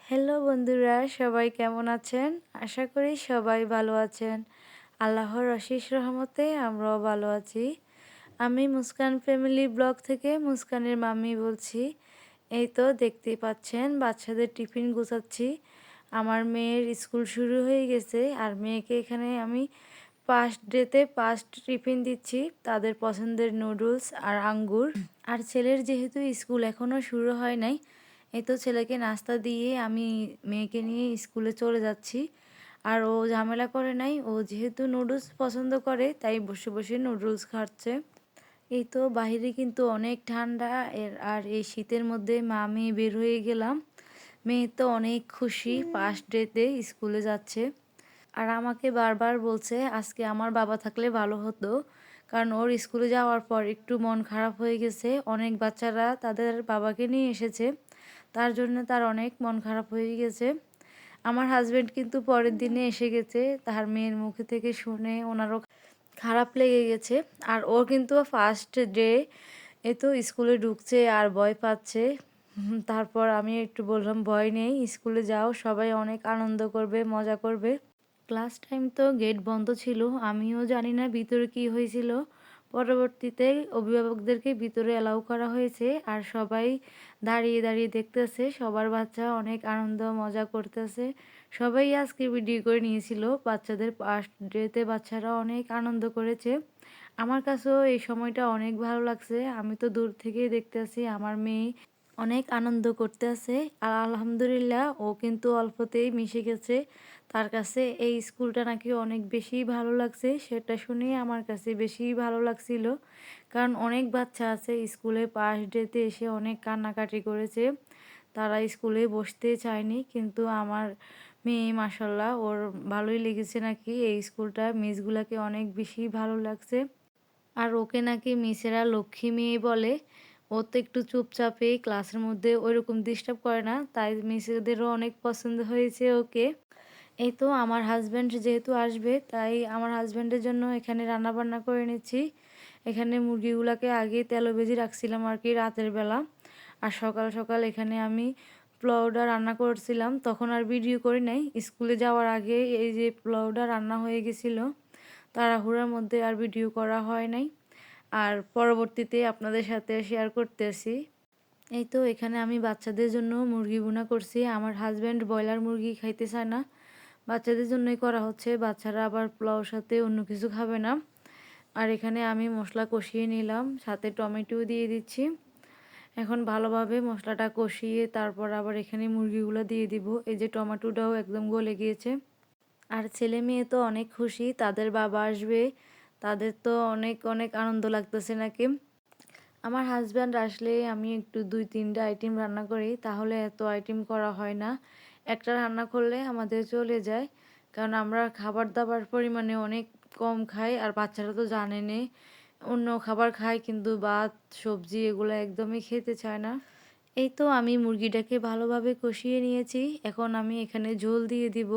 Hello বন্ধুরা, সবাই কেমন আছেন? আশা করি সবাই ভালো আছেন। আল্লাহর অশেষ রহমতে আমরাও ভালো আছি। আমি মুস্কান ফ্যামিলি ব্লগ থেকে মুস্কানের মাম্মি বলছি। এই তো দেখতেই পাচ্ছেন বাচ্চাদের টিফিন গুছাচ্ছি। আমার মেয়ের স্কুল শুরু হয়ে গেছে আর মেয়েকে এখানে আমি ফার্স্ট ডেতে ফার্স্ট টিফিন দিচ্ছি, তাদের পছন্দের নুডলস আর আঙ্গুর। আর ছেলের যেহেতু স্কুল এখনও শুরু হয় নাই, এই তো ছেলেকে নাস্তা দিয়ে আমি মেয়েকে নিয়ে স্কুলে চলে যাচ্ছি। আর ও ঝামেলা করে নাই, ও যেহেতু নুডলস পছন্দ করে তাই বসে বসে নুডলস খাচ্ছে। এই তো বাহিরে কিন্তু অনেক ঠান্ডা আর এই শীতের মধ্যে মা মেয়ে বের হয়ে গেলাম। মেয়ে তো অনেক খুশি, ফার্স্ট ডেতে স্কুলে যাচ্ছে। আর আমাকে বারবার বলছে আজকে আমার বাবা থাকলে ভালো হতো, কারণ ওর স্কুলে যাওয়ার পর একটু মন খারাপ হয়ে গেছে। অনেক বাচ্চারা তাদের বাবাকে নিয়ে এসেছে, তার জন্য তার অনেক মন খারাপ হয়ে গেছে। আমার হাজব্যান্ড কিন্তু পরের দিনে এসে গেছে, তার মেয়ের মুখে থেকে শুনে ওনারও খারাপ লেগে গেছে। আর ও কিন্তু ফার্স্ট ডে এ তো স্কুলে ঢুকছে আর ভয় পাচ্ছে। তারপর আমি একটু বললাম ভয় নেই, স্কুলে যাও, সবাই অনেক আনন্দ করবে, মজা করবে। ক্লাস টাইম তো গেট বন্ধ ছিল, আমিও জানি না ভিতরে কি হয়েছিল। পরবর্তীতে অভিভাবকদেরকে ভিতরে অ্যালাউ করা হয়েছে আর সবাই দাঁড়িয়ে দাঁড়িয়ে দেখতেছে, সবার বাচ্চা অনেক আনন্দ মজা করতেছে। সবাই আজকে ভিডিও করে নিয়েছিল বাচ্চাদের ফার্স্ট ডেতে, বাচ্চারা অনেক আনন্দ করেছে। আমার কাছেও এই সময়টা অনেক ভালো লাগছে। আমি তো দূর থেকেই দেখতেছি আমার মেয়ে অনেক আনন্দ করতে আছে। আর আলহামদুলিল্লাহ ও কিন্তু অল্পতেই মিশে গেছে। তার কাছে এই স্কুলটা নাকি অনেক বেশি ভালো লাগছে, সেটা শুনে আমার কাছে বেশি ভালো লাগছিল। কারণ অনেক বাচ্চা আছে স্কুলে ফার্স্ট ডেতে এসে অনেক কান্নাকাটি করেছে, তারা স্কুলে বসতে চায়নি। কিন্তু আমার মেয়ে মাশাল্লাহ ওর ভালোই লেগেছে নাকি এই স্কুলটা, মিসগুলাকে অনেক বেশি ভালো লাগছে। আর ওকে নাকি মিসেরা লক্ষ্মী মেয়ে বলে। ও তো একটু চুপচাপই ক্লাসের মধ্যে ওইরকম ডিস্টার্ব করে না, তাই মিসেদেরও অনেক পছন্দ হয়েছে ওকে। এই তো আমার হাজব্যান্ড যেহেতু আসবে, তাই আমার হাজব্যান্ডের জন্য এখানে রান্না বান্না করে নিচ্ছি। এখানে মুরগিগুলোকে আগে তেলে ভেজে রাখছিলাম আর কি রাতের বেলা। আর সকাল সকাল এখানে আমি পোলাওটা রান্না করছিলাম, তখন আর ভিডিও করি নাই। স্কুলে যাওয়ার আগে এই যে পোলাওটা রান্না হয়ে গেছিলো, তাড়াহুড়োর মধ্যে আর ভিডিও করা হয় নাই। আর পরবর্তীতে আপনাদের সাথে শেয়ার করতেছি। এই তো এখানে আমি বাচ্চাদের জন্য মুরগি ভুনা করছি। আমার হাজব্যান্ড ব্রয়লার মুরগি খাইতে চায় না, বাচ্চাদের জন্যই করা হচ্ছে। বাচ্চারা আবার পোলাওর সাথে অন্য কিছু খাবে না। আর এখানে আমি মশলা কষিয়ে নিলাম, সাথে টমেটো দিয়ে দিচ্ছি। এখন ভালোভাবে মশলাটা কষিয়ে তারপর আবার এখানে মুরগিগুলো দিয়ে দিব। এই যে টমেটোটাও একদম গলে গিয়েছে। আর ছেলে মেয়ে তো অনেক খুশি, তাদের বাবা আসবে, তাদের তো অনেক অনেক আনন্দ লাগতেছে নাকি। আমার হাজব্যান্ড আসলে আমি একটু 2-3টা আইটেম রান্না করি, তাহলে এত আইটেম করা হয় না। একটা রান্না করলে আমাদের চলে যায়, কারণ আমরা খাবার দাবার পরিমাণে অনেক কম খাই। আর বাচ্চারা তো জানেনই, অন্য খাবার খায় কিন্তু ভাত সবজি এগুলো একদমই খেতে চায় না। এই তো আমি মুরগিটাকে ভালোভাবে কষিয়ে নিয়েছি, এখন আমি এখানে ঝোল দিয়ে দিব।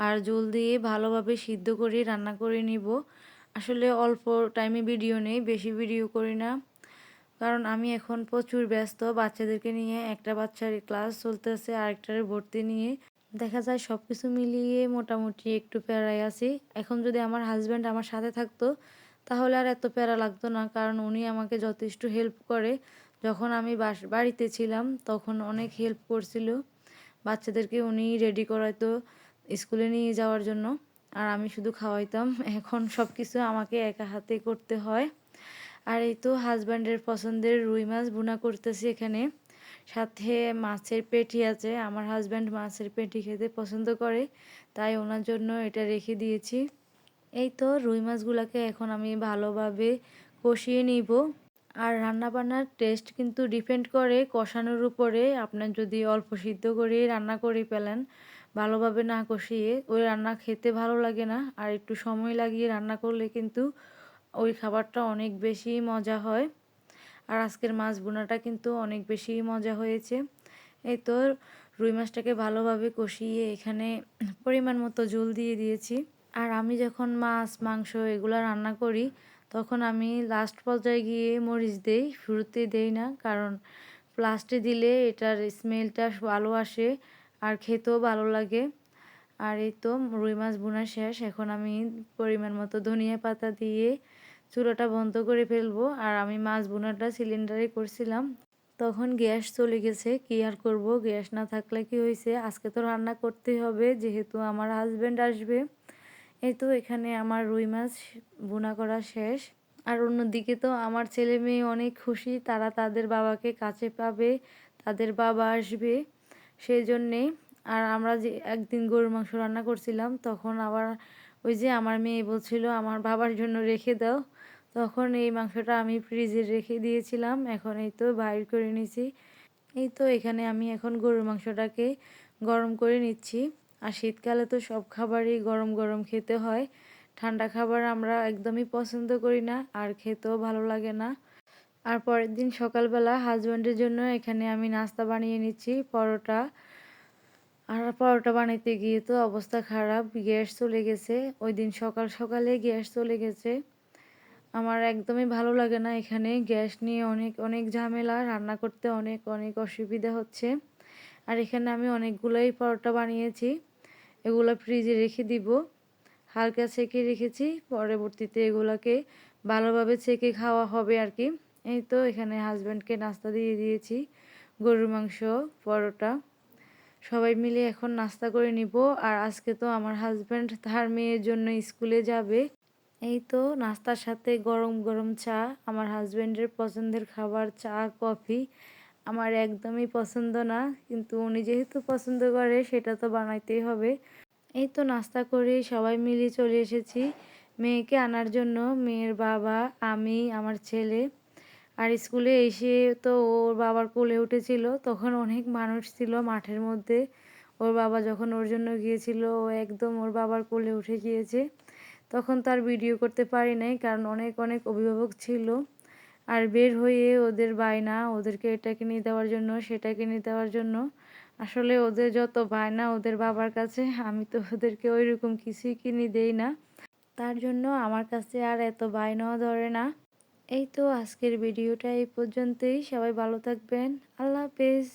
আর ঝোল দিয়ে ভালোভাবে সিদ্ধ করে রান্না করে নিব। আসলে অল্প টাইমে ভিডিও নেই, বেশি ভিডিও করি না, কারণ আমি এখন প্রচুর ব্যস্ত বাচ্চাদেরকে নিয়ে। একটা বাচ্চার ক্লাস চলতেছে, আরেকটার ভর্তি নিয়ে, দেখা যায় সব কিছু মিলিয়ে মোটামুটি একটু প্যারায় আছি। এখন যদি আমার হাজব্যান্ড আমার সাথে থাকতো তাহলে আর এত প্যারা লাগতো না, কারণ উনি আমাকে যথেষ্ট হেল্প করে। যখন আমি বাড়িতে ছিলাম তখন অনেক হেল্প করছিল, বাচ্চাদেরকে উনি রেডি করাইতো স্কুলে নিয়ে যাওয়ার জন্য, আর আমি শুধু খাওয়াইতাম। এখন সব কিছু আমাকে একা হাতে করতে হয়। আর এই তো হাজব্যান্ডের পছন্দের রুই মাছ ভুনা করতেছি এখানে, সাথে মাছের পেটি আছে। আমার হাজব্যান্ড মাছের পেটি খেতে পছন্দ করে, তাই ওনার জন্য এটা রেখে দিয়েছি। এই তো রুই মাছগুলোকে এখন আমি ভালোভাবে কষিয়ে নিব। আর রান্নাবান্নার টেস্ট কিন্তু ডিপেন্ড করে কষানোর উপরে। আপনার যদি অল্প সিদ্ধ করে রান্না করে ফেলেন, ভালোভাবে না কষিয়ে, ওই রান্না খেতে ভালো লাগে না। আর একটু সময় লাগিয়ে রান্না করলে কিন্তু ওই খাবারটা অনেক বেশি মজা হয়। আর আজকের মাছ ভুনাটা কিন্তু অনেক বেশি মজা হয়েছে। এই তো রুই মাছটাকে ভালোভাবে কষিয়ে এখানে পরিমাণ মতো ঝোল দিয়ে দিয়েছি। আর আমি যখন মাছ মাংস এগুলো রান্না করি, তখন আমি লাস্ট পর্যায়ে গিয়ে মরিচ দেই, শুরুতে দেই না, কারণ লাস্টে দিলে এটার স্মেলটা ভালো আসে। আর খেতেও ভালো লাগে। আর এই তো রুই মাছ ভুনা শেষ। এখন আমি পরিমাণ মতো ধনিয়া পাতা দিয়ে চুলাটা বন্ধ করে ফেলবো। আর আমি মাছ ভুনাটা সিলিন্ডারে করছিলাম, তখন গ্যাস চলে গেছে। কি আর করব, গ্যাস না থাকলে কি হয়েছে, আজকে তো রান্না করতেই হবে যেহেতু আমার হাজব্যান্ড আসবে। এই তো এখানে আমার রুই মাছ ভুনা করা শেষ। আর অন্যদিকে তো আমার ছেলে মেয়ে অনেক খুশি, তারা তাদের বাবাকে কাছে পাবে, তাদের বাবা আসবে সেই জন্যে। আর আমরা যে একদিন গরুর মাংস রান্না করছিলাম, তখন আবার ওই যে আমার মেয়ে বলছিল আমার বাবার জন্য রেখে দাও, তখন এই মাংসটা আমি ফ্রিজে রেখে দিয়েছিলাম। এখন এই তো বাইর করে নিছি। এই তো এখানে আমি এখন গরুর মাংসটাকে গরম করে নিচ্ছি। আর শীতকালে তো সব খাবারই গরম গরম খেতে হয়, ঠান্ডা খাবার আমরা একদমই পছন্দ করি না, আর খেতেও ভালো লাগে না। আর পরের দিন সকালবেলা হাজব্যান্ডের জন্য এখানে আমি নাস্তা বানিয়ে নিচ্ছি, পরোটা। আর পরোটা বানাইতে গিয়ে তো অবস্থা খারাপ, গ্যাস চলে গেছে। ওই দিন সকাল সকালে গ্যাস চলে গেছে। আমার একদমই ভালো লাগে না, এখানে গ্যাস নিয়ে অনেক অনেক ঝামেলা, রান্না করতে অনেক অনেক অসুবিধা হচ্ছে। আর এখানে আমি অনেকগুলোই পরোটা বানিয়েছি, এগুলো ফ্রিজে রেখে দিব। হালকা সেকে রেখেছি, পরবর্তীতে এগুলোকে ভালোভাবে সেকে খাওয়া হবে আর কি। এই তো এখানে হাজব্যান্ডকে নাস্তা দিয়ে দিয়েছি, গরুর মাংস, পরোটা। সবাই মিলে এখন নাস্তা করে নিব। আর আজকে তো আমার হাজব্যান্ড তার মেয়ের জন্য স্কুলে যাবে। এই তো নাস্তার সাথে গরম গরম চা, আমার হাজব্যান্ডের পছন্দের খাবার চা কফি আমার একদমই পছন্দ না, কিন্তু উনি যেহেতু পছন্দ করে সেটা তো বানাইতেই হবে। এই তো নাস্তা করে সবাই মিলে চলে এসেছি মেয়েকে আনার জন্য, মেয়ের বাবা, আমি, আমার ছেলে। আর স্কুলে এসে তো ওর বাবার কোলে উঠেছিল, তখন অনেক মানুষ ছিল মাঠের মধ্যে। ওর বাবা যখন ওর জন্য গিয়েছিল, ও একদম ওর বাবার কোলে উঠে গিয়েছে। তখন তার ভিডিও করতে পারি নাই, কারণ অনেক অনেক অভিভাবক ছিল। আর বের হয়ে ওদের বায়না, ওদেরকে এটা কিনে দেওয়ার জন্য সেটা কিনে দেওয়ার জন্য। আসলে ওদের যত বায়না ওদের বাবার কাছে, আমি তো ওদেরকে ওইরকম কিছুই কিনে দেই না, তার জন্য আমার কাছে আর এত বায়নাও ধরে না। এই তো আজকের ভিডিওটা এই পর্যন্তই, সবাই ভালো থাকবেন, আল্লাহ হাফেজ।